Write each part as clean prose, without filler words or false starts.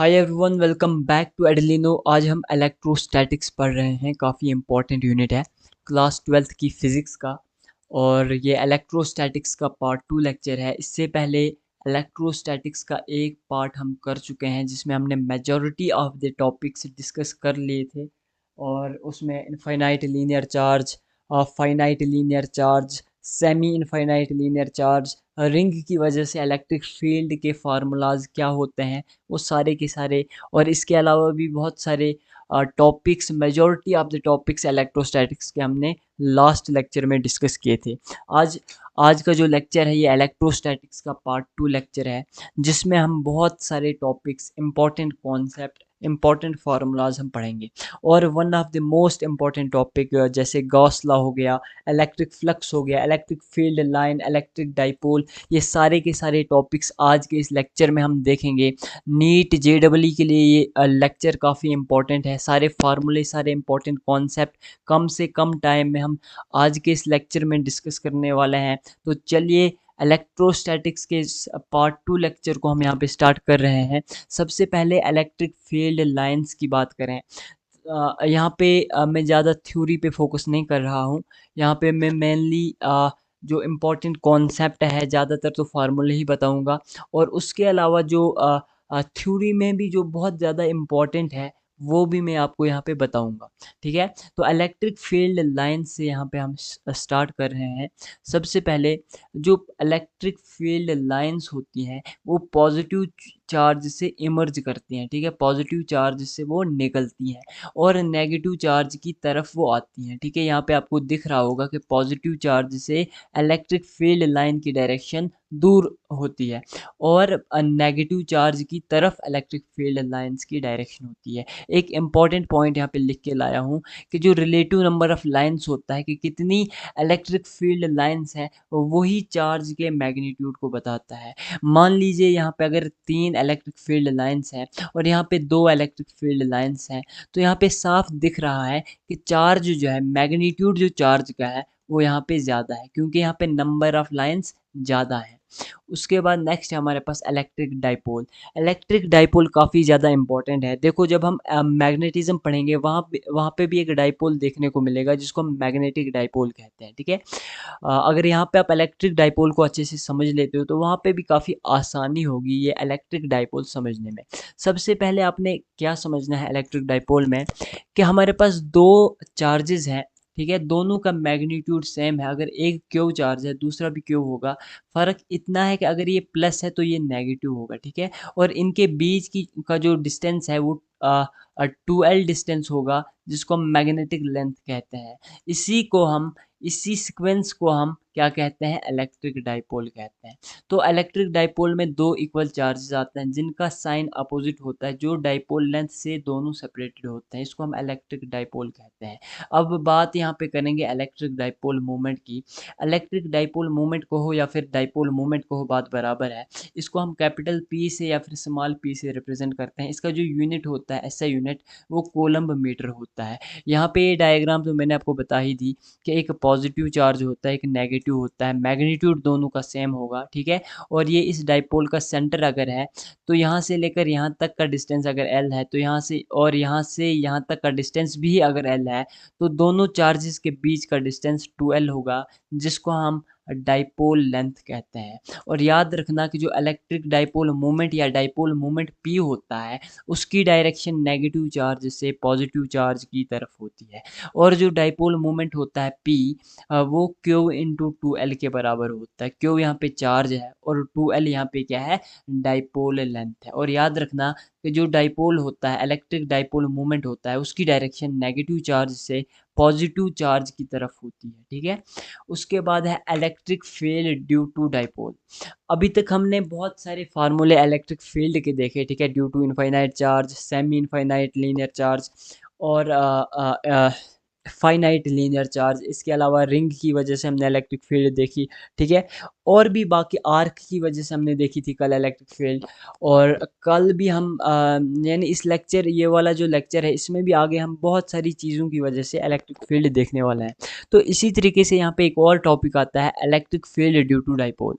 Hi everyone, welcome back to Adlino. आज हम electrostatics पढ़ रहे हैं। काफ़ी इंपॉर्टेंट यूनिट है क्लास ट्वेल्थ की फ़िज़िक्स का। और ये इलेक्ट्रोस्टैटिक्स का पार्ट 2 लेक्चर है। इससे पहले इलेक्ट्रोस्टैटिक्स का एक पार्ट हम कर चुके हैं जिसमें हमने majority of the topics discuss कर लिए थे। और उसमें infinite linear charge, finite linear charge, semi infinite linear charge, ring की वजह से इलेक्ट्रिक फील्ड के फार्मूलाज क्या होते हैं, वो सारे के सारे। और इसके अलावा भी बहुत सारे topics, majority of the topics electrostatics के हमने लास्ट लेक्चर में डिस्कस किए थे। आज आज का जो लेक्चर है ये इलेक्ट्रोस्टैटिक्स का पार्ट 2 लेक्चर है, जिसमें हम बहुत सारे topics, important concept, important formulas हम पढ़ेंगे। और one of the most important topic जैसे गॉस लॉ हो गया, इलेक्ट्रिक फ्लक्स हो गया, electric field line, electric dipole, ये सारे के सारे टॉपिक्स आज के इस लेक्चर में हम देखेंगे। नीट जेडबलई के लिए ये लेक्चर काफ़ी इंपॉर्टेंट है। सारे फार्मूले, सारे इंपॉर्टेंट कॉन्सेप्ट कम से कम टाइम में हम आज के इस लेक्चर में डिस्कस करने वाले हैं। तो चलिए इलेक्ट्रोस्टैटिक्स के पार्ट 2 लेक्चर को हम यहाँ पे स्टार्ट कर रहे हैं। सबसे पहले इलेक्ट्रिक फील्ड लाइंस की बात करें। यहाँ पे मैं ज़्यादा थ्योरी पे फोकस नहीं कर रहा हूँ। यहाँ पे मैं मेनली जो इम्पोर्टेंट कॉन्सेप्ट है, ज़्यादातर तो फार्मूले ही बताऊँगा। और उसके अलावा जो थ्योरी में भी जो बहुत ज़्यादा इम्पोर्टेंट है वो भी मैं आपको यहाँ पे बताऊँगा। ठीक है, तो इलेक्ट्रिक फील्ड लाइन से यहाँ पे हम स्टार्ट कर रहे हैं। सबसे पहले जो इलेक्ट्रिक फील्ड लाइंस होती हैं वो पॉजिटिव चार्ज से इमर्ज करती हैं। ठीक है, पॉजिटिव चार्ज से वो निकलती हैं और नेगेटिव चार्ज की तरफ वो आती हैं। ठीक है, यहाँ पे आपको दिख रहा होगा कि पॉजिटिव चार्ज से इलेक्ट्रिक फील्ड लाइन की डायरेक्शन दूर होती है और नेगेटिव चार्ज की तरफ इलेक्ट्रिक फील्ड लाइंस की डायरेक्शन होती है। एक इम्पॉर्टेंट पॉइंट यहाँ पे लिख के लाया हूँ कि जो रिलेटिव नंबर ऑफ लाइंस होता है, कि कितनी इलेक्ट्रिक फील्ड लाइंस हैं, वही चार्ज के मैग्नीट्यूड को बताता है। मान लीजिए यहाँ पे अगर 3 इलेक्ट्रिक फील्ड लाइंस हैं और यहाँ पे 2 इलेक्ट्रिक फील्ड लाइंस हैं, तो यहाँ पे साफ दिख रहा है कि चार्ज जो है, मैग्नीट्यूड जो चार्ज का है वो यहाँ पे ज़्यादा है, क्योंकि यहाँ पे नंबर ऑफ लाइंस ज़्यादा है। उसके बाद नेक्स्ट है हमारे पास इलेक्ट्रिक डाइपोल। इलेक्ट्रिक डाइपोल काफ़ी ज़्यादा इंपॉर्टेंट है। देखो, जब हम मैग्नेटिज्म पढ़ेंगे वहाँ पे भी एक डाइपोल देखने को मिलेगा जिसको हम मैग्नेटिक डाइपोल कहते हैं। ठीक है, अगर यहाँ पे आप इलेक्ट्रिक डाइपोल को अच्छे से समझ लेते हो तो वहाँ पे भी काफ़ी आसानी होगी ये इलेक्ट्रिक डाइपोल समझने में। सबसे पहले आपने क्या समझना है इलेक्ट्रिक डाइपोल में, कि हमारे पास दो चार्जेस हैं। ठीक है, दोनों का मैग्नीट्यूड सेम है। अगर एक क्यू चार्ज है, दूसरा भी क्यू होगा। फ़र्क इतना है कि अगर ये प्लस है तो ये नेगेटिव होगा। ठीक है, और इनके बीच की का जो डिस्टेंस है वो 2L डिस्टेंस होगा, जिसको हम मैग्नेटिक लेंथ कहते हैं। इसी को हम इसी सीक्वेंस को हम क्या कहते हैं, इलेक्ट्रिक डाइपोल कहते हैं। तो इलेक्ट्रिक डाइपोल में दो इक्वल चार्जेस आते हैं जिनका साइन अपोजिट होता है, जो डाइपोल लेंथ से दोनों सेपरेटेड होते हैं। इसको हम इलेक्ट्रिक डाइपोल कहते हैं। अब बात यहाँ पे करेंगे इलेक्ट्रिक डाइपोल मोमेंट की। इलेक्ट्रिक डाइपोल मोमेंट को हो या फिर डाइपोल मोमेंट को हो, बात बराबर है। इसको हम कैपिटल पी से या फिर स्मॉल पी से रिप्रेजेंट करते हैं। इसका जो यूनिट होता है, ऐसा यूनिट, वो कोलम्ब मीटर होता है। यहाँ पे ये डायग्राम तो मैंने आपको बता ही दी कि एक पॉजिटिव चार्ज होता है, एक नेगेटिव होता है, मैग्नीट्यूड दोनों का सेम होगा। ठीक है, और ये इस डाइपोल का सेंटर अगर है तो यहाँ से लेकर यहाँ तक का डिस्टेंस अगर एल है, तो यहाँ से यहाँ तक का डिस्टेंस भी अगर एल है, तो दोनों चार्जेस के बीच का डिस्टेंस 2L होगा, जिसको हम डाइपोल लेंथ कहते हैं। और याद रखना कि जो इलेक्ट्रिक डाइपोल मोमेंट या डाइपोल मोमेंट P होता है, उसकी डायरेक्शन नेगेटिव चार्ज से पॉजिटिव चार्ज की तरफ होती है। और जो डाइपोल मोमेंट होता है P, वो Q इंटू 2L के बराबर होता है। Q यहाँ पे चार्ज है और 2L यहाँ पे क्या है, डाइपोल लेंथ है। और याद रखना कि जो डाइपोल होता है, इलेक्ट्रिक डाइपोल मोमेंट होता है, उसकी डायरेक्शन नेगेटिव चार्ज से पॉजिटिव चार्ज की तरफ होती है। ठीक है, उसके बाद है electric field due to dipole. अभी तक हमने बहुत सारे फार्मूले इलेक्ट्रिक फील्ड के देखे। ठीक है, due to infinite charge, semi infinite linear charge और फाइनाइट लीनियर चार्ज। इसके अलावा रिंग की वजह से हमने इलेक्ट्रिक फील्ड देखी। ठीक है, और भी बाकी आर्क की वजह से हमने देखी थी कल इलेक्ट्रिक फील्ड। और कल भी हम यानी इस लेक्चर, ये वाला जो लेक्चर है, इसमें भी आगे हम बहुत सारी चीज़ों की वजह से इलेक्ट्रिक फील्ड देखने वाला है। तो इसी तरीके से यहाँ पे एक और टॉपिक आता है, electric field due to dipole.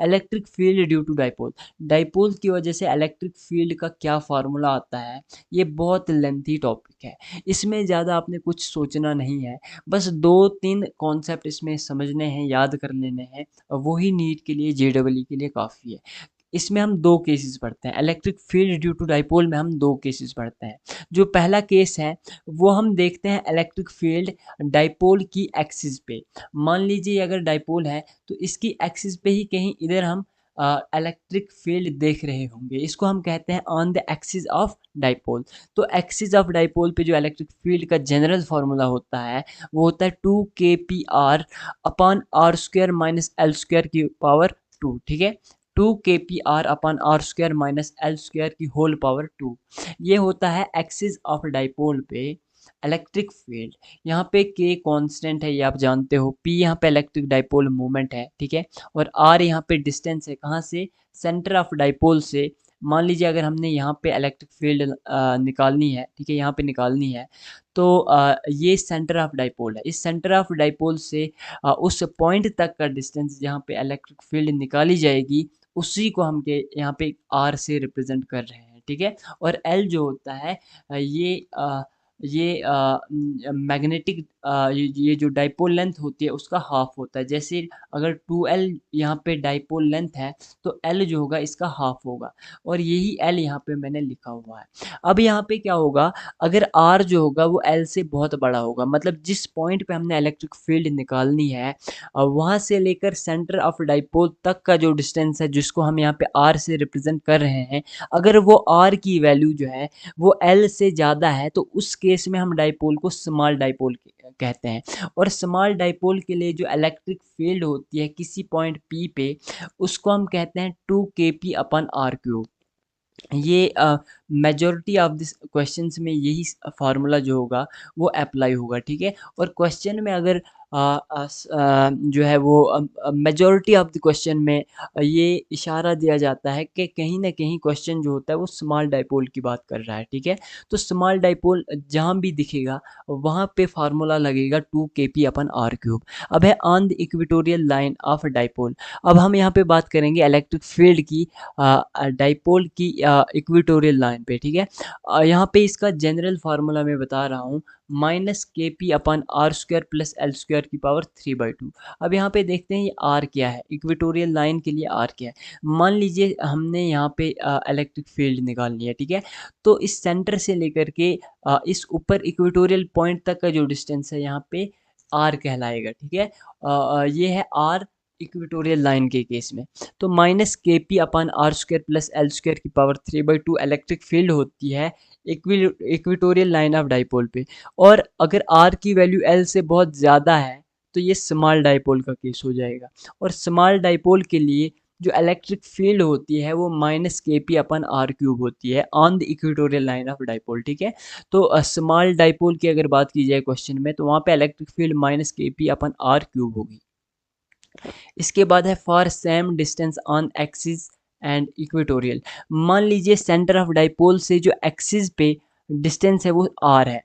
Electric field due to dipole, dipole की वजह से इलेक्ट्रिक फील्ड का क्या फार्मूला आता है, ये बहुत लेंथी टॉपिक है। इसमें ज़्यादा आपने कुछ सोचना नहीं है, बस 2-3 कॉन्सेप्ट इसमें समझने हैं, याद कर लेने हैं, और वही नीट के लिए, जेईई के लिए काफ़ी है। इसमें हम दो केसेस पढ़ते हैं, electric field due to dipole में हम दो केसेस पढ़ते हैं। जो पहला केस है वो हम देखते हैं इलेक्ट्रिक फील्ड डाइपोल की एक्सिस पे। मान लीजिए अगर डाइपोल है तो इसकी एक्सिस पे ही कहीं इधर हम इलेक्ट्रिक फील्ड देख रहे होंगे, इसको हम कहते हैं on the axis of dipole. तो एक्सिस ऑफ डाइपोल पे जो इलेक्ट्रिक फील्ड का जनरल फार्मूला होता है वो होता है 2 kpr upon R square minus L square की पावर 2, ठीक है। 2 kpr upon R square minus L square की होल पावर 2, ये होता है एक्सिस ऑफ डाइपोल पे इलेक्ट्रिक फील्ड। यहाँ पे के कांस्टेंट है, ये आप जानते हो। पी यहाँ पे इलेक्ट्रिक डाइपोल मोमेंट है, ठीक है। और आर यहाँ पे डिस्टेंस है, कहाँ से, सेंटर ऑफ डाइपोल से। मान लीजिए अगर हमने यहाँ पे इलेक्ट्रिक फील्ड निकालनी है, ठीक है, यहाँ पे निकालनी है, तो ये सेंटर ऑफ डाइपोल है। इस सेंटर ऑफ डाइपोल से उस पॉइंट तक का डिस्टेंस जहाँ पे इलेक्ट्रिक फील्ड निकाली जाएगी, उसी को हम के यहाँ पे आर से रिप्रेजेंट कर रहे हैं, ठीक है। और एल जो होता है ये मैग्नेटिक ये जो डाइपोल लेंथ होती है उसका हाफ होता है। जैसे अगर 2l यहाँ पे डाइपोल लेंथ है तो l जो होगा इसका हाफ होगा, और यही l यहाँ पे मैंने लिखा हुआ है। अब यहाँ पे क्या होगा, अगर r जो होगा वो l से बहुत बड़ा होगा, मतलब जिस पॉइंट पे हमने इलेक्ट्रिक फील्ड निकालनी है वहाँ से लेकर सेंटर ऑफ डाइपोल तक का जो डिस्टेंस है, जिसको हम यहाँ पे r से रिप्रेजेंट कर रहे हैं, अगर वो r की वैल्यू जो है वो L से ज़्यादा है तो उस केस में हम डाइपोल को स्मॉल डाइपोल कहते हैं। और स्मॉल डाइपोल के लिए जो इलेक्ट्रिक फील्ड होती है किसी पॉइंट P पे, उसको हम कहते हैं 2 kp अपन आर क्यूब। ये मेजॉरिटी ऑफ दिस क्वेश्चंस में यही फार्मूला जो होगा वो अप्लाई होगा, ठीक है। और क्वेश्चन में अगर जो है वो मेजॉरिटी ऑफ द क्वेश्चन में ये इशारा दिया जाता है कि कहीं ना कहीं क्वेश्चन जो होता है वो स्मॉल डाइपोल की बात कर रहा है, ठीक है। तो स्मॉल डाइपोल जहाँ भी दिखेगा वहाँ पे फार्मूला लगेगा 2 kp अपन आर क्यूब। अब है on the equatorial line of dipole. अब हम यहाँ पे बात करेंगे इलेक्ट्रिक फील्ड की डाइपोल की इक्वेटोरियल लाइन पे, ठीक है। यहाँ पे इसका जनरल फार्मूला मैं बता रहा हूँ, -kp upon R square plus L square की पावर 3/2। अब यहाँ पे देखते हैं ये आर क्या है, इक्वेटोरियल लाइन के लिए आर क्या है। मान लीजिए हमने यहाँ पे इलेक्ट्रिक फील्ड निकालनी है, ठीक है। तो इस सेंटर से लेकर के इस ऊपर इक्वेटोरियल पॉइंट तक का जो डिस्टेंस है यहाँ पे आर कहलाएगा, ठीक है। ये है आर इक्वेटोरियल लाइन के केस में। तो -kp upon R square plus L square की पावर 3/2 इलेक्ट्रिक फील्ड होती है इक्वेटोरियल लाइन ऑफ डाइपोल पे। और अगर आर की वैल्यू एल से बहुत ज़्यादा है तो ये स्मॉल डाइपोल का केस हो जाएगा। और स्मॉल डाइपोल के लिए जो इलेक्ट्रिक फील्ड होती है वो -kp अपन आर क्यूब होती है on the equatorial line of dipole, ठीक है। तो स्मॉल डाइपोल की अगर बात की जाए क्वेश्चन में, तो वहाँ पे electric field -kp upon R cube होगी। इसके बाद है for same distance on axis and equatorial. मान लीजिए सेंटर ऑफ डाइपोल से जो एक्सिस पे डिस्टेंस है वो आर है,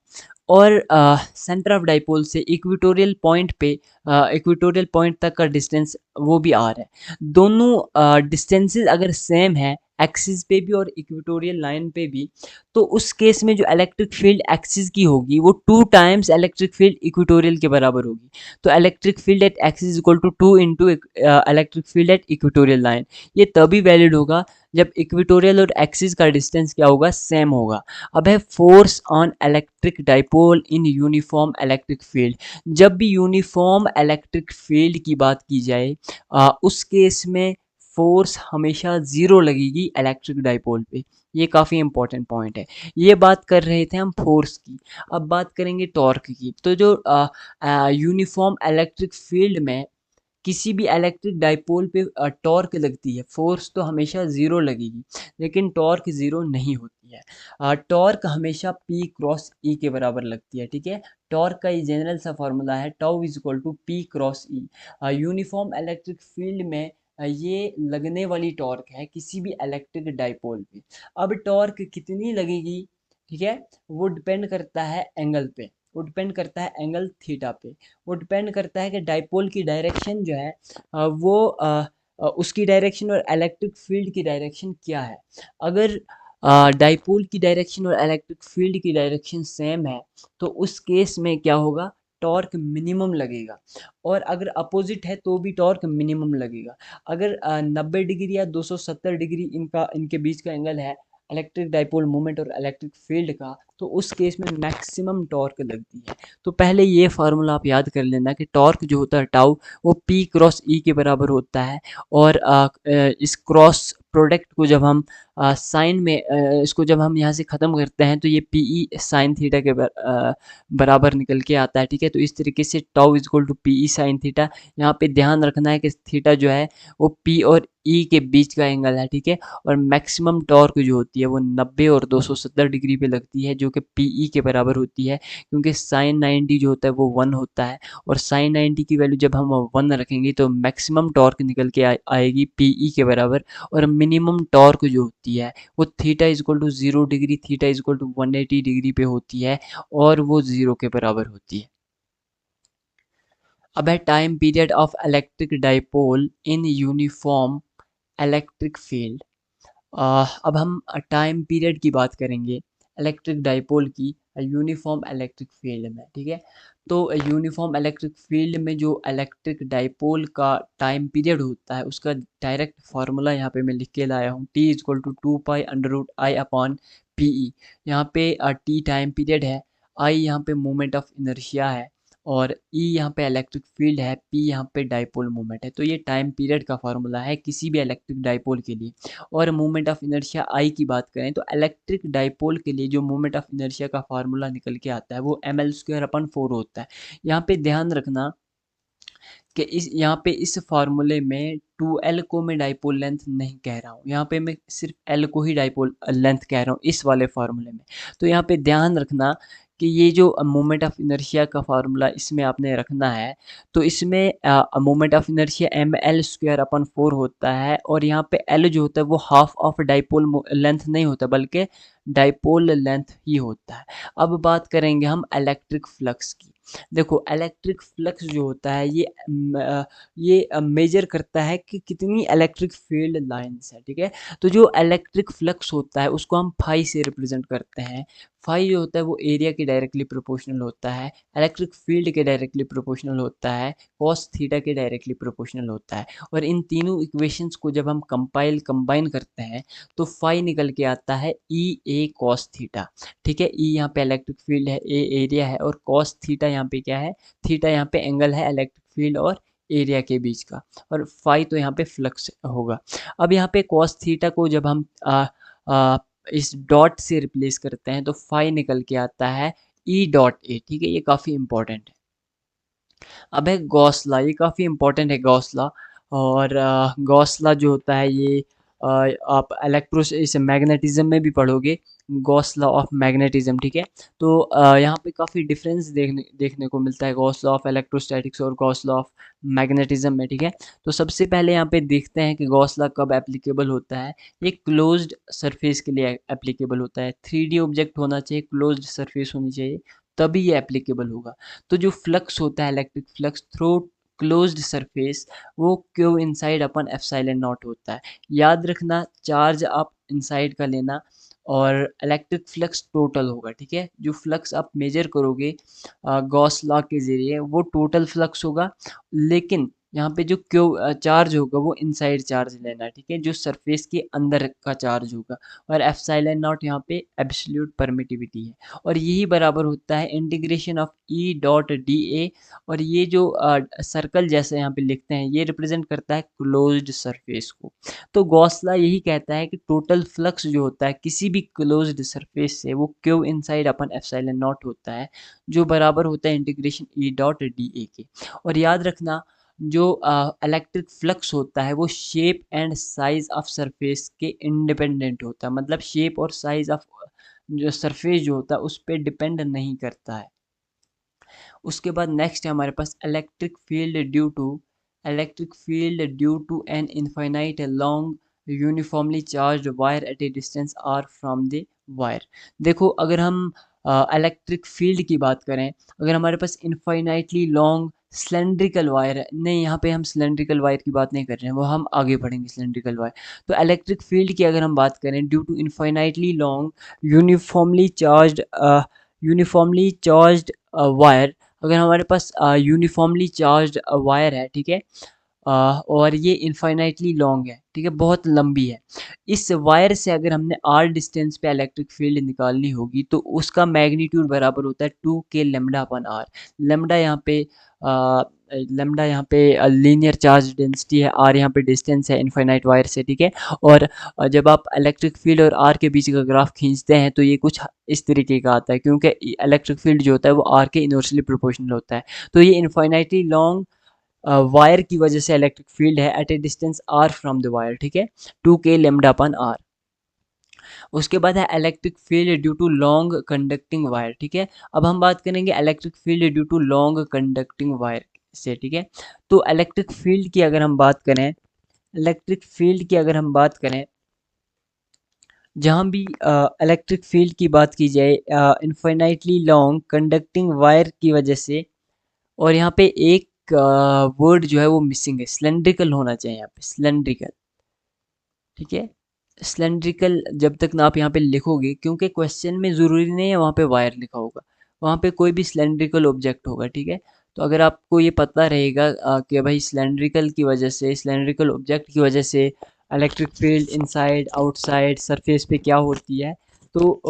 और सेंटर ऑफ डाइपोल से इक्वेटोरियल पॉइंट पे इक्वेटोरियल पॉइंट तक का डिस्टेंस वो भी आर है। दोनों डिस्टेंसेस अगर सेम है एक्सिस पे भी और इक्वेटोरियल लाइन पे भी, तो उस केस में जो इलेक्ट्रिक फील्ड एक्सिस की होगी वो 2 टाइम्स इलेक्ट्रिक फील्ड इक्वेटोरियल के बराबर होगी। तो electric field at axis equal to 2 into electric field at equatorial line. ये तभी वैलिड होगा जब इक्वेटोरियल और एक्सिस का डिस्टेंस क्या होगा, सेम होगा। अब है force on electric dipole in uniform electric field. जब भी यूनिफॉर्म इलेक्ट्रिक फील्ड की बात की जाए उस केस में फोर्स हमेशा ज़ीरो लगेगी इलेक्ट्रिक डाइपोल पे। ये काफ़ी इंपॉर्टेंट पॉइंट है। ये बात कर रहे थे हम फोर्स की। अब बात करेंगे टॉर्क की। तो जो यूनिफॉर्म इलेक्ट्रिक फील्ड में किसी भी इलेक्ट्रिक डाइपोल पे टॉर्क लगती है, फोर्स तो हमेशा ज़ीरो लगेगी, लेकिन टॉर्क ज़ीरो नहीं होती। लगती है। टॉर्क हमेशा पी क्रॉस ई के बराबर लगती है, ठीक है। टॉर्क का ये जनरल सा फॉर्मूला है, tau is equal to P cross E. Uniform electric field में ये लगने वाली टॉर्क है किसी भी इलेक्ट्रिक डाइपोल पे। अब टॉर्क कितनी लगेगी, ठीक है, वो डिपेंड करता है एंगल पे, वो डिपेंड करता है एंगल थीटा पे, वो डिपेंड करता है कि डाइपोल की डायरेक्शन जो है उसकी डायरेक्शन और इलेक्ट्रिक फील्ड की डायरेक्शन क्या है। अगर डाइपोल की डायरेक्शन और इलेक्ट्रिक फील्ड की डायरेक्शन सेम है तो उस केस में क्या होगा, टॉर्क मिनिमम लगेगा। और अगर अपोजिट है तो भी टॉर्क मिनिमम लगेगा। अगर 90 डिग्री या 270 डिग्री इनके बीच का एंगल है इलेक्ट्रिक डाइपोल मोमेंट और इलेक्ट्रिक फील्ड का, तो उस केस में मैक्सिमम टॉर्क लगती है। तो पहले ये फार्मूला आप याद कर लेना कि टॉर्क जो होता है टाउ, वो पी क्रॉस ई के बराबर होता है। और इस क्रॉस प्रोडक्ट को जब हम साइन में इसको जब हम यहाँ से ख़त्म करते हैं तो ये पी ई साइन थीटा के बराबर निकल के आता है, ठीक है। तो इस तरीके से tau is equal to P E sine theta. यहाँ पे ध्यान रखना है कि थीटा जो है वो पी और ई के बीच का एंगल है, ठीक है। और मैक्सिमम टॉर्क जो होती है वो 90 और 270 डिग्री पे लगती है, जो कि पी ई के बराबर होती है, क्योंकि साइन 90 जो होता है वो 1 होता है। और साइन 90 की वैल्यू जब हम 1 रखेंगे तो मैक्सिमम टॉर्क निकल के आएगी पी ई के बराबर। और मिनिमम टॉर्क जो होती है वो theta is equal to 0 degree, theta is equal to 180 degree पे होती है, और वो 0 के बराबर होती है। अब है time period of electric dipole in uniform electric field. अब हम टाइम पीरियड की बात करेंगे इलेक्ट्रिक डाइपोल की यूनिफॉर्म इलेक्ट्रिक फील्ड में, ठीक है। तो यूनिफॉर्म इलेक्ट्रिक फील्ड में जो इलेक्ट्रिक डाइपोल का टाइम पीरियड होता है उसका डायरेक्ट फार्मूला यहाँ पे मैं लिख के लाया हूँ, T is equal to 2 pi under root I upon P E. यहाँ पे टी टाइम पीरियड है, आई यहाँ पे मोमेंट ऑफ इनर्शिया है, और ई यहाँ पे इलेक्ट्रिक फील्ड है, पी यहाँ पे डाइपोल मोमेंट है। तो ये टाइम पीरियड का फार्मूला है किसी भी इलेक्ट्रिक डाइपोल के लिए। और मोमेंट ऑफ इनर्शिया आई की बात करें तो इलेक्ट्रिक डाइपोल के लिए जो मोमेंट ऑफ इनर्शिया का फार्मूला निकल के आता है वो ml² अपॉन 4 होता है। यहाँ पे ध्यान रखना कि इस यहाँ पे इस फार्मूले में 2l को मैं डाइपोल लेंथ नहीं कह रहा हूँ, यहाँ पे मैं सिर्फ l को ही डाइपोल लेंथ कह रहा हूँ इस वाले फार्मूले में। तो यहाँ पे ध्यान रखना कि ये जो मोमेंट ऑफ इनर्शिया का फार्मूला इसमें आपने रखना है, तो इसमें moment of inertia ml² upon 4 होता है, और यहाँ पे l जो होता है वो हाफ ऑफ डाइपोल लेंथ नहीं होता बल्कि डाइपोल लेंथ ही होता है। अब बात करेंगे हम इलेक्ट्रिक फ्लक्स की। देखो इलेक्ट्रिक फ्लक्स जो होता है ये मेजर करता है कि कितनी इलेक्ट्रिक फील्ड लाइंस है, ठीक है। तो जो इलेक्ट्रिक फ्लक्स होता है उसको हम फाई से रिप्रेजेंट करते हैं। फाई जो होता है वो एरिया के डायरेक्टली प्रोपोर्शनल होता है, इलेक्ट्रिक फील्ड के डायरेक्टली प्रोपोर्शनल होता है, कॉस थीटा के डायरेक्टली प्रोपोर्शनल होता है। और इन तीनों इक्वेशंस को जब हम कंबाइन करते हैं तो फाई निकल के आता है ई ए कॉस थीटा, ठीक है। ई यहाँ पे इलेक्ट्रिक फील्ड है, ए एरिया है, और कॉस थीटा यहाँ पे क्या है, थीटा यहाँ पे एंगल है इलेक्ट्रिक फील्ड और एरिया के बीच का, और फाई तो यहाँ पे फ्लक्स होगा। अब यहाँ पे कॉस थीटा को जब हम आ, इस डॉट से रिप्लेस करते हैं तो फाई निकल के आता है ई डॉट ए, ठीक है। ये काफ़ी इंपॉर्टेंट है। अब है गॉस लॉ, ये काफ़ी इंपॉर्टेंट है गॉस लॉ। और गॉस लॉ जो होता है ये अ, आप इस मैग्नेटिज्म में भी पढ़ोगे, गॉस लॉ ऑफ मैग्नेटिज्म, ठीक है। तो यहाँ पे काफ़ी डिफरेंस देखने को मिलता है गॉस लॉ ऑफ इलेक्ट्रोस्टैटिक्स और गॉस लॉ ऑफ मैग्नेटिज्म में, ठीक है। तो सबसे पहले यहाँ पे देखते हैं कि गॉस लॉ कब एप्लीकेबल होता है। ये क्लोज्ड सरफेस के लिए एप्लीकेबल होता है, 3D ऑब्जेक्ट होना चाहिए, क्लोज्ड सरफेस होनी चाहिए, तभी ये एप्लीकेबल होगा। तो जो फ्लक्स होता है electric flux through closed surface, वो Q inside upon epsilon nought होता है। याद रखना चार्ज आप इनसाइड का लेना, और इलेक्ट्रिक फ्लक्स टोटल होगा, ठीक है। जो फ्लक्स आप मेजर करोगे गॉस लॉ के ज़रिए वो टोटल फ्लक्स होगा, लेकिन यहाँ पे जो क्यू चार्ज होगा वो इनसाइड चार्ज लेना, ठीक है, जो सरफेस के अंदर का चार्ज होगा। और एप्सिलॉन नॉट यहाँ पे एब्सोल्यूट परमिटिविटी है, और यही बराबर होता है integration of E dot D A. और ये जो सर्कल जैसे यहाँ पे लिखते हैं ये रिप्रेजेंट करता है क्लोज्ड सरफेस को। तो गॉस लॉ यही कहता है कि टोटल फ्लक्स जो होता है किसी भी क्लोज्ड सरफेस से वो Q inside upon epsilon nought होता है, जो बराबर होता है integration E dot D A के। और याद रखना जो इलेक्ट्रिक फ्लक्स होता है वो shape and size of surface के इंडिपेंडेंट होता है, मतलब शेप और साइज ऑफ जो सरफेस जो होता है उस पर डिपेंड नहीं करता है। उसके बाद नेक्स्ट है हमारे पास electric field due to an infinite long uniformly charge wire at a distance R from the wire. देखो अगर हम इलेक्ट्रिक फील्ड की बात करें, अगर हमारे पास इनफाइनाइटली लॉन्ग सिलेंड्रिकल वायर है, नहीं यहाँ पे हम सिलेंड्रिकल वायर की बात नहीं कर रहे हैं, वो हम आगे पढ़ेंगे सिलेंड्रिकल वायर। तो इलेक्ट्रिक फील्ड की अगर हम बात करें due to infinitely long uniformly charge wire, अगर हमारे पास यूनिफॉर्मली चार्ज वायर है, ठीक है, और ये इनफाइनाइटली लॉन्ग है, ठीक है, बहुत लंबी है। इस वायर से अगर हमने आर डिस्टेंस पे इलेक्ट्रिक फील्ड निकालनी होगी तो उसका मैग्नीट्यूड बराबर होता है 2k lambda upon are. Lambda यहाँ पे लीनियर चार्ज डेंसिटी है, आर यहाँ पे डिस्टेंस है इनफाइनाइट वायर से, ठीक है। और जब आप इलेक्ट्रिक फील्ड और आर के बीच का ग्राफ खींचते हैं तो ये कुछ इस तरीके का आता है, क्योंकि इलेक्ट्रिक फील्ड जो होता है वो आर के इनवर्सली प्रोपोर्शनल होता है। तो ये इनफाइनाइटली लॉन्ग वायर की वजह से इलेक्ट्रिक फील्ड है at a distance R from the wire, ठीक है, 2k लेमडा अपन आर। उसके बाद है electric field due to long conducting wire, ठीक है। अब हम बात करेंगे electric field due to long conducting wire से, ठीक है। तो इलेक्ट्रिक फील्ड की अगर हम बात करें, इलेक्ट्रिक फील्ड की अगर हम बात करें, जहाँ भी इलेक्ट्रिक फील्ड की बात की जाए इनफाइनाइटली लॉन्ग कंडक्टिंग वायर की वजह से, और यहाँ पे एक वर्ड जो है वो मिसिंग है, सिलेंड्रिकल होना चाहिए यहाँ पे, सिलेंड्रिकल, ठीक है। सिलेंड्रिकल जब तक ना आप यहाँ पे लिखोगे, क्योंकि क्वेश्चन में ज़रूरी नहीं है वहाँ पे वायर लिखा होगा, वहाँ पे कोई भी सिलेंड्रिकल ऑब्जेक्ट होगा, ठीक है। तो अगर आपको ये पता रहेगा कि भाई सिलेंड्रिकल की वजह से, सिलेंड्रिकल ऑब्जेक्ट की वजह से electric field inside outside surface पे क्या होती है, तो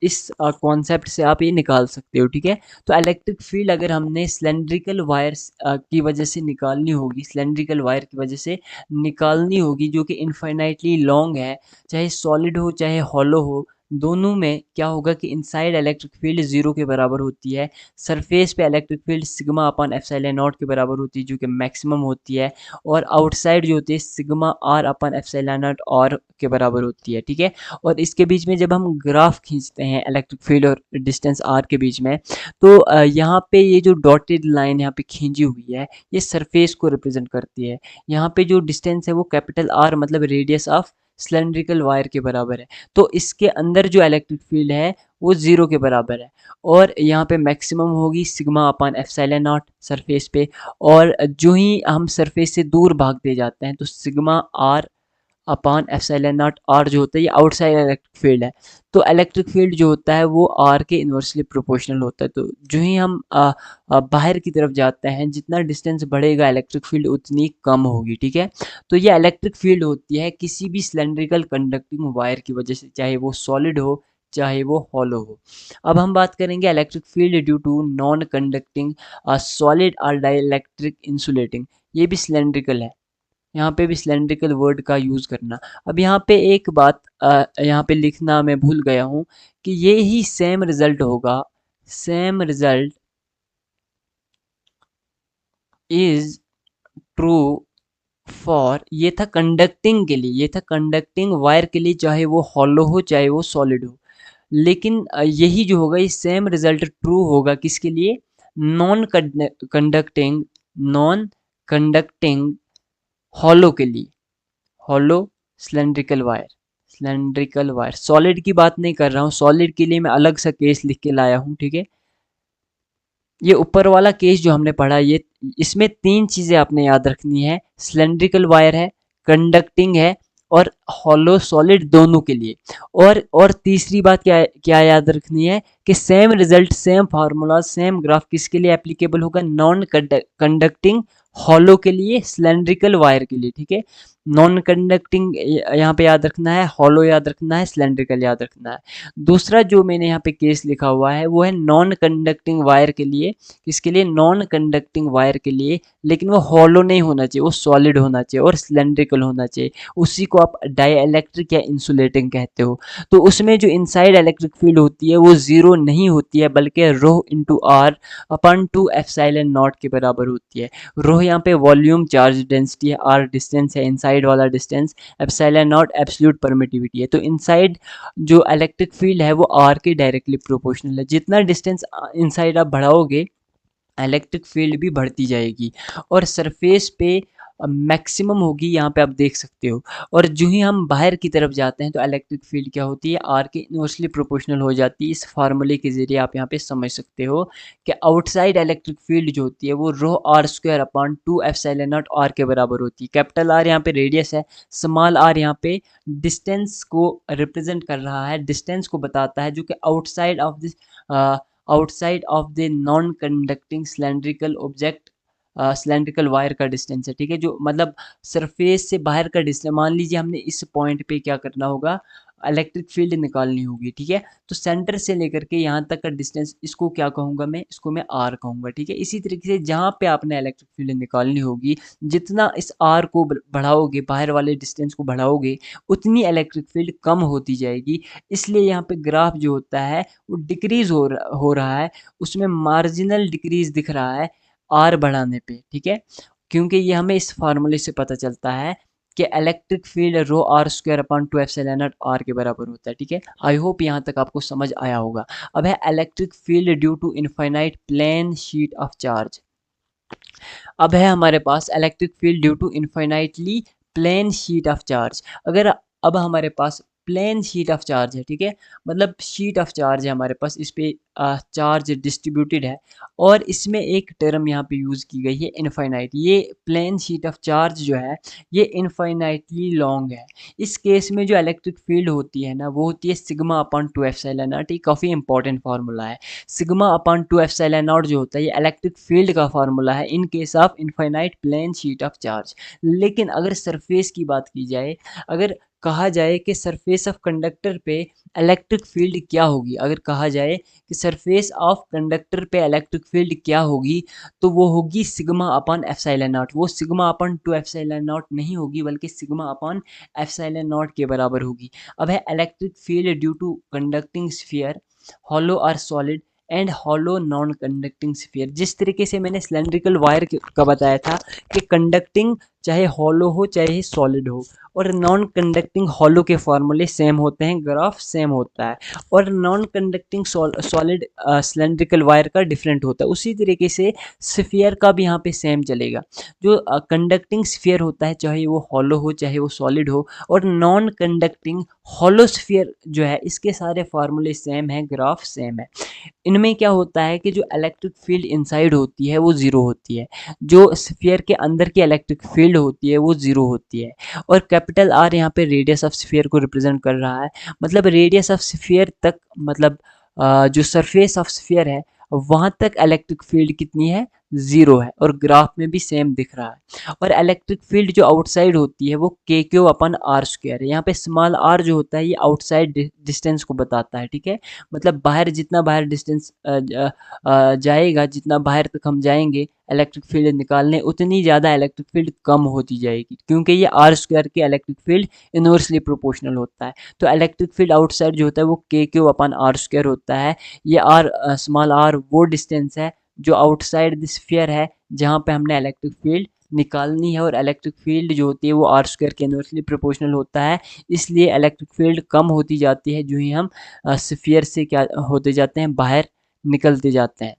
इस कॉन्सेप्ट से आप ये निकाल सकते हो, ठीक है। तो इलेक्ट्रिक फील्ड अगर हमने सिलेंड्रिकल वायर्स की वजह से निकालनी होगी, सिलेंड्रिकल वायर की वजह से निकालनी होगी, जो कि इनफाइनाइटली लॉन्ग है, चाहे सॉलिड हो चाहे हॉलो हो, दोनों में क्या होगा कि इनसाइड इलेक्ट्रिक फील्ड जीरो के बराबर होती है, सरफेस पे इलेक्ट्रिक फील्ड सिग्मा अपन एप्सिलॉन नॉट के बराबर होती है जो कि मैक्सिमम होती है, और आउटसाइड जो होती है sigma R upon epsilon not R के बराबर होती है, ठीक है। और इसके बीच में जब हम ग्राफ खींचते हैं इलेक्ट्रिक फील्ड और डिस्टेंस आर के बीच में, तो यहाँ पे ये जो डॉटेड लाइन यहाँ पे खींची हुई है ये सरफेस को रिप्रेजेंट करती है। यहाँ पे जो डिस्टेंस है वो कैपिटल आर मतलब रेडियस ऑफ सिलेंड्रिकल वायर के बराबर है। तो इसके अंदर जो इलेक्ट्रिक फील्ड है वो जीरो के बराबर है, और यहाँ पे मैक्सिमम होगी sigma upon epsilon not surface पे, और जो ही हम सरफेस से दूर भागते जाते हैं तो sigma R upon epsilon not R जो होता है ये आउटसाइड इलेक्ट्रिक फील्ड है। तो इलेक्ट्रिक फील्ड जो होता है वो आर के इन्वर्सली प्रोपोर्शनल होता है। तो जो ही हम बाहर की तरफ जाते हैं, जितना डिस्टेंस बढ़ेगा इलेक्ट्रिक फील्ड उतनी कम होगी, ठीक है। तो ये इलेक्ट्रिक फील्ड होती है किसी भी सिलेंड्रिकल कंडक्टिंग वायर की वजह से, चाहे वो सॉलिड हो चाहे वो हॉलो हो। अब हम बात करेंगे electric field due to non conducting solid और डाइलेक्ट्रिक इंसुलेटिंग, ये भी सिलेंड्रिकल है, यहाँ पे भी सिलेंड्रिकल वर्ड का यूज़ करना। अब यहाँ पे एक बात यहाँ पे लिखना मैं भूल गया हूँ कि ये ही सेम रिजल्ट होगा, same result is true for, ये था कंडक्टिंग के लिए, ये था कंडक्टिंग वायर के लिए, चाहे वो हॉलो हो चाहे वो सॉलिड हो। लेकिन यही जो होगा ये सेम रिजल्ट ट्रू होगा किसके लिए, non conducting, non conducting hollow के लिए, hollow cylindrical wire, cylindrical wire. Solid की बात नहीं कर रहा हूँ, सॉलिड के लिए मैं अलग सा केस लिख के लाया हूँ, ठीक है। ये ऊपर वाला केस जो हमने पढ़ा, ये इसमें तीन चीज़ें आपने याद रखनी है, सिलेंड्रिकल वायर है, कंडक्टिंग है, और हॉलो सॉलिड दोनों के लिए। और तीसरी बात क्या क्या याद रखनी है कि same result same formula same graph किसके लिए एप्लीकेबल होगा, नॉन कंडक्टिंग हॉलो के लिए, सिलेंड्रिकल वायर के लिए, ठीक है। नॉन कंडक्टिंग यहाँ पे याद रखना है, हॉलो याद रखना है, सिलेंड्रिकल याद रखना है। दूसरा जो मैंने यहाँ पे केस लिखा हुआ है वो है नॉन कंडक्टिंग वायर के लिए, किसके लिए, नॉन कंडक्टिंग वायर के लिए, लेकिन वो हॉलो नहीं होना चाहिए, वो सॉलिड होना चाहिए और सिलेंड्रिकल होना चाहिए, उसी को आप डाइइलेक्ट्रिक या इंसुलेटिंग कहते हो। तो उसमें जो इनसाइड इलेक्ट्रिक फील्ड होती है वो जीरो नहीं होती है, बल्कि rho into R upon two epsilon nought के बराबर होती है। रो है यहाँ पे वॉल्यूम, चार्ज डेंसिटी है, आर डिस्टेंस है, इनसाइड वाला distance, epsilon nought absolute permittivity है। तो इनसाइड जो इलेक्ट्रिक फील्ड है वो आर के डायरेक्टली प्रोपोर्शनल है। जितना डिस्टेंस इनसाइड आप बढ़ाओगे इलेक्ट्रिक फील्ड भी बढ़ती जाएगी और सरफेस पे मैक्सिमम होगी, यहाँ पे आप देख सकते हो। और जो ही हम बाहर की तरफ जाते हैं तो इलेक्ट्रिक फील्ड क्या होती है, आर के इनवर्सली प्रोपोर्शनल हो जाती है। इस फार्मूले के ज़रिए आप यहाँ पे समझ सकते हो कि आउटसाइड इलेक्ट्रिक फील्ड जो होती है वो rho R square upon 2 epsilon not R के बराबर होती है। कैपिटल आर यहाँ पे रेडियस है, स्मॉल आर यहाँ पे डिस्टेंस को रिप्रेजेंट कर रहा है, डिस्टेंस को बताता है, जो कि outside of the non conducting cylindrical object, cylindrical wire का डिस्टेंस है। ठीक है, जो मतलब सरफेस से बाहर का डिस्टेंस। मान लीजिए हमने इस पॉइंट पे क्या करना होगा, इलेक्ट्रिक फील्ड निकालनी होगी। ठीक है, तो सेंटर से लेकर के यहाँ तक का डिस्टेंस, इसको क्या कहूँगा मैं, इसको मैं आर कहूँगा। ठीक है, इसी तरीके से जहाँ पे आपने इलेक्ट्रिक फील्ड निकालनी होगी, जितना इस आर को बढ़ाओगे, बाहर वाले डिस्टेंस को बढ़ाओगे, उतनी इलेक्ट्रिक फील्ड कम होती जाएगी। इसलिए यहाँ पे ग्राफ जो होता है वो डिक्रीज हो रहा है, उसमें मार्जिनल डिक्रीज दिख रहा है आर बढ़ाने पे। ठीक है, क्योंकि ये हमें इस फार्मूले से पता चलता है कि electric field rho R square upon 2 epsilon not R के बराबर होता है। ठीक है, आई होप यहाँ तक आपको समझ आया होगा। अब है electric field due to infinite plane sheet of charge. अब है हमारे पास electric field due to infinitely plane sheet of charge. अगर अब हमारे पास प्लेन शीट ऑफ चार्ज है, ठीक है, मतलब शीट ऑफ चार्ज है हमारे पास, इस पे चार्ज डिस्ट्रीब्यूटेड है और इसमें एक टर्म यहाँ पे यूज़ की गई है इनफाइनाइट। ये प्लेन शीट ऑफ चार्ज जो है ये इनफाइनाइटली लॉन्ग है। इस केस में जो इलेक्ट्रिक फील्ड होती है ना वो होती है सिग्मा अपॉन 2 एप्सिलॉन नॉट। ये काफ़ी इंपॉर्टेंट फार्मूला है। सिग्मा अपॉन 2 एप्सिलॉन नॉट जो होता है ये इलेक्ट्रिक फील्ड का फार्मूला है in case of infinite plane sheet of charge. लेकिन अगर सरफेस की बात की जाए, अगर कहा जाए कि सरफेस ऑफ कंडक्टर पे इलेक्ट्रिक फील्ड क्या होगी, अगर कहा जाए कि सरफेस ऑफ कंडक्टर पे इलेक्ट्रिक फील्ड क्या होगी, तो वो होगी सिग्मा अपॉन एप्सिलॉन नॉट। वो सिग्मा अपॉन 2 एप्सिलॉन नॉट नहीं होगी बल्कि सिग्मा अपॉन एप्सिलॉन नॉट के बराबर होगी। अब है electric field due to conducting sphere, hollow और solid and hollow non conducting sphere. जिस तरीके से मैंने सिलेंड्रिकल वायर का बताया था कि कंडक्टिंग चाहे हॉलो हो चाहे सॉलिड हो, और नॉन कंडक्टिंग हॉलो के फॉर्मूले सेम होते हैं, ग्राफ सेम होता है, और non conducting solid cylindrical wire का डिफरेंट होता है। उसी तरीके से स्फीयर का भी यहाँ पे सेम चलेगा। जो कंडक्टिंग स्फीयर होता है चाहे वो हॉलो हो चाहे वो सॉलिड हो, और नॉन कंडक्टिंग हॉलो स्फीयर जो है इसके सारे फार्मूले सेम है, ग्राफ सेम है। इनमें क्या होता है कि जो इलेक्ट्रिक फील्ड इनसाइड होती है वो ज़ीरो होती है, जो स्फीयर के अंदर की इलेक्ट्रिक फील्ड होती है वो ज़ीरो होती है। और कैपिटल आर यहाँ पे रेडियस ऑफ स्फीयर को रिप्रेजेंट कर रहा है, मतलब रेडियस ऑफ स्फीयर तक, मतलब जो सरफेस ऑफ स्फीयर है वहाँ तक इलेक्ट्रिक फील्ड कितनी है, ज़ीरो है, और ग्राफ में भी सेम दिख रहा है। और इलेक्ट्रिक फील्ड जो आउटसाइड होती है वो K Q upon R square है। यहाँ पे स्मॉल आर जो होता है ये आउटसाइड डिस्टेंस को बताता है। ठीक है, मतलब बाहर जितना बाहर डिस्टेंस जाएगा, जितना बाहर तक हम जाएंगे इलेक्ट्रिक फील्ड निकालने, उतनी ज़्यादा इलेक्ट्रिक फील्ड कम होती जाएगी, क्योंकि ये आर स्क्वायर के इलेक्ट्रिक फील्ड इनवर्सली प्रोपोर्शनल होता है। तो इलेक्ट्रिक फील्ड आउटसाइड जो होता है वो K Q upon R square होता है। ये आर, स्मॉल आर वो डिस्टेंस है जो आउटसाइड द स्फीयर है जहाँ पे हमने इलेक्ट्रिक फील्ड निकालनी है, और इलेक्ट्रिक फील्ड जो होती है वो आर स्क्वायर के इनवर्सली प्रोपोर्शनल होता है। इसलिए इलेक्ट्रिक फील्ड कम होती जाती है जो ही हम स्फीयर से क्या होते जाते हैं, बाहर निकलते जाते हैं।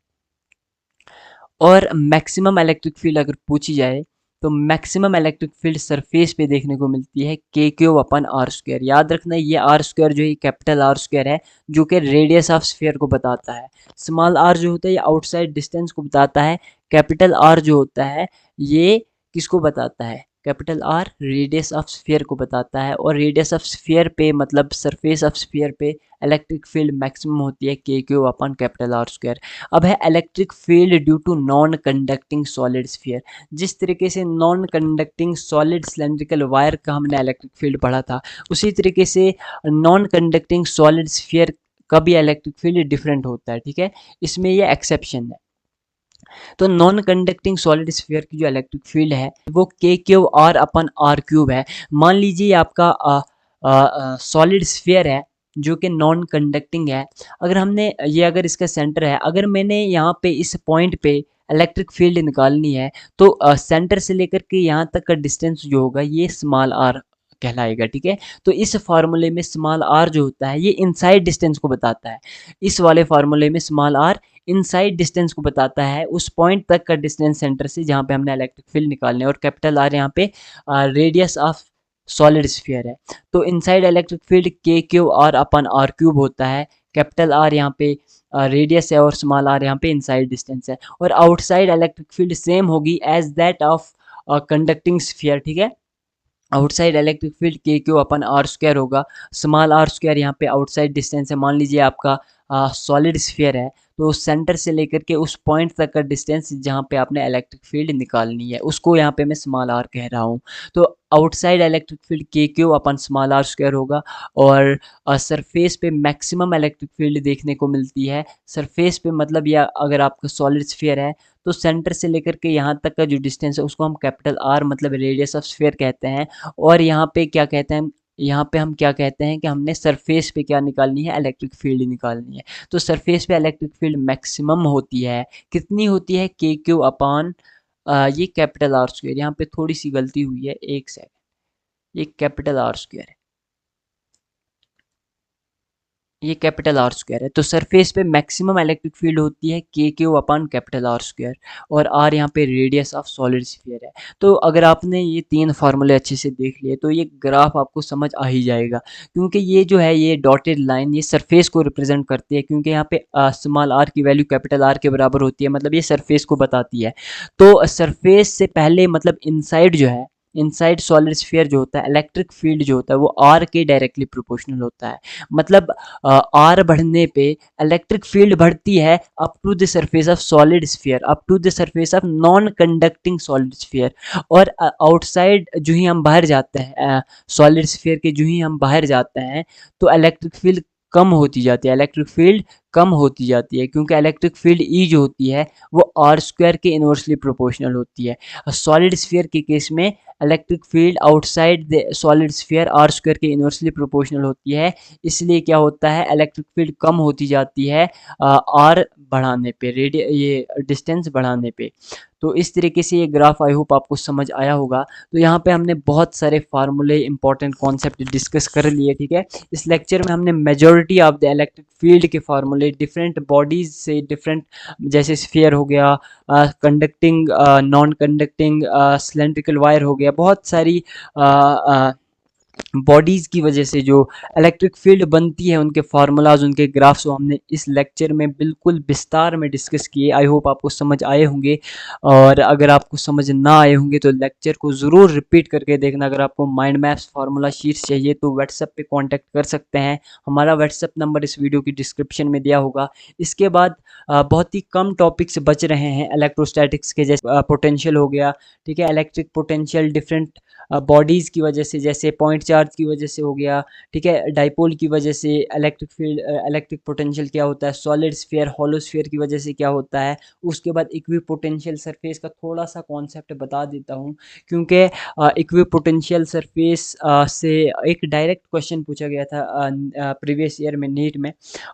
और मैक्सिमम इलेक्ट्रिक फील्ड अगर पूछी जाए तो मैक्सिमम इलेक्ट्रिक फील्ड सरफेस पे देखने को मिलती है K Q upon R square. याद रखना ये आर स्क्वायर जो है कैपिटल आर स्क्वायर है जो कि रेडियस ऑफ स्फीयर को बताता है। स्मॉल आर जो होता है ये आउटसाइड डिस्टेंस को बताता है। कैपिटल आर जो होता है ये किसको बताता है, capital R radius of sphere को बताता है। और रेडियस ऑफ स्फीयर पे मतलब सरफेस ऑफ स्फीयर पे इलेक्ट्रिक फील्ड मैक्सिमम होती है K Q upon capital R square. अब है electric field due to non conducting solid sphere. जिस तरीके से non conducting solid cylindrical wire का हमने इलेक्ट्रिक फील्ड पढ़ा था, उसी तरीके से नॉन कंडक्टिंग सॉलिड स्फीयर का भी इलेक्ट्रिक फील्ड डिफरेंट होता है। ठीक है, इसमें ये एक्सेप्शन है। तो नॉन कंडक्टिंग सॉलिड स्फीयर की जो इलेक्ट्रिक फील्ड है वो K Q R upon R cube है। मान लीजिए आपका सॉलिड स्फीयर है जो कि नॉन कंडक्टिंग है। अगर हमने ये, अगर इसका सेंटर है, अगर मैंने यहाँ पे इस पॉइंट पे इलेक्ट्रिक फील्ड निकालनी है तो सेंटर से लेकर के यहाँ तक का डिस्टेंस जो होगा ये स्मॉल आर कहलाएगा, ठीक है। तो इस फार्मूले में स्मॉल आर जो होता है ये इनसाइड डिस्टेंस को बताता है। इस वाले फार्मूले में स्मॉल आर इनसाइड डिस्टेंस को बताता है, उस पॉइंट तक का डिस्टेंस सेंटर से जहाँ पे हमने इलेक्ट्रिक फील्ड निकालने, और कैपिटल आर यहाँ पे रेडियस ऑफ सॉलिड स्फीयर है। तो इनसाइड इलेक्ट्रिक फील्ड के Q R upon R cube होता है। कैपिटल आर यहाँ पे रेडियस है और स्मॉल आर यहाँ पे इनसाइड डिस्टेंस है। और आउटसाइड इलेक्ट्रिक फील्ड सेम होगी as that of conducting sphere, ठीक है। आउटसाइड इलेक्ट्रिक फील्ड के क्यू अपन आर स्क्वायर होगा। स्मॉल आर स्क्वायर यहाँ पे आउटसाइड डिस्टेंस है। मान लीजिए आपका सॉलिड स्फीयर है तो सेंटर से लेकर के उस पॉइंट तक का डिस्टेंस जहाँ पे आपने इलेक्ट्रिक फील्ड निकालनी है उसको यहाँ पे मैं स्मॉल आर कह रहा हूँ। तो आउटसाइड इलेक्ट्रिक फील्ड के Q upon small R square होगा। और सरफेस पे मैक्सिमम इलेक्ट्रिक फील्ड देखने को मिलती है। सरफेस पे मतलब या अगर आपका सॉलिड स्फीयर है तो सेंटर से लेकर के यहाँ तक का जो डिस्टेंस है उसको हम कैपिटल आर मतलब रेडियस ऑफ स्फीयर कहते हैं। और यहाँ पे क्या कहते हैं, यहाँ पे हम क्या कहते हैं कि हमने सरफेस पे क्या निकालनी है, इलेक्ट्रिक फील्ड निकालनी है। तो सरफेस पे इलेक्ट्रिक फील्ड मैक्सिमम होती है, कितनी होती है, के क्यू अपान ये कैपिटल आर स्क्वायर। यहाँ पे थोड़ी सी गलती हुई है, एक सेकंड, ये कैपिटल आर स्क्वायर है, ये कैपिटल आर स्क्वायर है। तो सरफेस पे मैक्सिमम इलेक्ट्रिक फील्ड होती है के क्यू अपान कैपिटल आर स्क्वायर, और आर यहाँ पे रेडियस ऑफ सॉलिड स्फीयर है। तो अगर आपने ये तीन फार्मूले अच्छे से देख लिए तो ये ग्राफ आपको समझ आ ही जाएगा, क्योंकि ये जो है ये डॉटेड लाइन ये सरफेस को रिप्रेजेंट करती है, क्योंकि यहाँ पे स्मॉल आर की वैल्यू कैपिटल आर के बराबर होती है, मतलब ये सरफेस को बताती है। तो सरफेस से पहले मतलब इनसाइड जो है, इनसाइड सॉलिड स्फीयर जो होता है, इलेक्ट्रिक फील्ड जो होता है वो आर के डायरेक्टली प्रोपोर्शनल होता है। मतलब आर बढ़ने पे इलेक्ट्रिक फील्ड बढ़ती है up to the surface of solid sphere, up to the surface of non conducting solid sphere. और आउटसाइड जो ही हम बाहर जाते हैं सॉलिड स्फीयर के, जो ही हम बाहर जाते हैं तो इलेक्ट्रिक फील्ड कम होती जाती है, इलेक्ट्रिक फील्ड कम होती जाती है, क्योंकि इलेक्ट्रिक फील्ड ई जो होती है वो आर स्क्वायर के इनवर्सली प्रोपोर्शनल होती है। सॉलिड स्फीयर के केस में electric field outside the solid sphere R square के इनवर्सली प्रोपोर्शनल होती है। इसलिए क्या होता है, इलेक्ट्रिक फील्ड कम होती जाती है आर बढ़ाने पे, ये डिस्टेंस बढ़ाने पे। तो इस तरीके से ये ग्राफ आई होप आपको समझ आया होगा। तो यहाँ पे हमने बहुत सारे फार्मूले इंपॉर्टेंट कॉन्सेप्ट डिस्कस कर लिए, ठीक है। इस लेक्चर में हमने majority of the electric field के फार्मूले डिफरेंट बॉडीज से, डिफरेंट जैसे स्फीयर हो गया, conducting non conducting cylindrical wire हो गया, बहुत सारी बॉडीज़ की वजह से जो इलेक्ट्रिक फील्ड बनती है उनके फार्मूलाज, उनके ग्राफ्स को हमने इस लेक्चर में बिल्कुल विस्तार में डिस्कस किए। आई होप आपको समझ आए होंगे, और अगर आपको समझ ना आए होंगे तो लेक्चर को ज़रूर रिपीट करके देखना। अगर आपको माइंड मैप्स फार्मूला शीट्स चाहिए तो व्हाट्सएप पे कांटेक्ट कर सकते हैं, हमारा व्हाट्सएप नंबर इस वीडियो की डिस्क्रिप्शन में दिया होगा। इसके बाद बहुत ही कम टॉपिक्स बच रहे हैं इलेक्ट्रोस्टैटिक्स के, जैसे पोटेंशियल हो गया, ठीक है, इलेक्ट्रिक पोटेंशियल डिफरेंट बॉडीज़ की वजह से, जैसे पॉइंट चार्ज की वजह से हो गया, ठीक है, डाइपोल की वजह से इलेक्ट्रिक फील्ड, इलेक्ट्रिक पोटेंशियल क्या होता है, सॉलिड स्फीयर हॉलो स्फीयर की वजह से क्या होता है। उसके बाद इक्वी पोटेंशियल सरफेस का थोड़ा सा कॉन्सेप्ट बता देता हूँ, क्योंकि इक्वी पोटेंशियल सरफेस से एक डायरेक्ट क्वेश्चन पूछा गया था प्रीवियस ईयर में नीट में।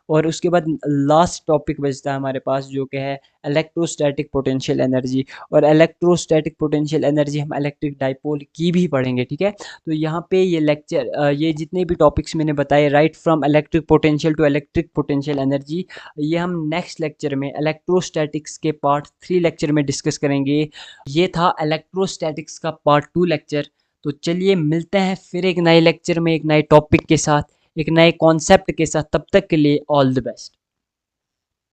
और उसके बाद लास्ट टॉपिक बचता है हमारे पास जो कि है इलेक्ट्रोस्टैटिक पोटेंशियल एनर्जी। और इलेक्ट्रोस्टैटिक पोटेंशियल एनर्जी हम इलेक्ट्रिक डाइपोल की भी पढ़ेंगे, ठीक है। तो यहाँ पे ये लेक्चर, ये जितने भी टॉपिक्स मैंने बताए, right from electric potential to electric potential energy, ये हम नेक्स्ट लेक्चर में इलेक्ट्रोस्टैटिक्स के पार्ट 3 लेक्चर में डिस्कस करेंगे। ये था इलेक्ट्रोस्टैटिक्स का पार्ट 2 लेक्चर। तो चलिए मिलते हैं फिर एक नए लेक्चर में, एक नए टॉपिक के साथ, एक नए कॉन्सेप्ट के साथ। तब तक के लिए ऑल द बेस्ट।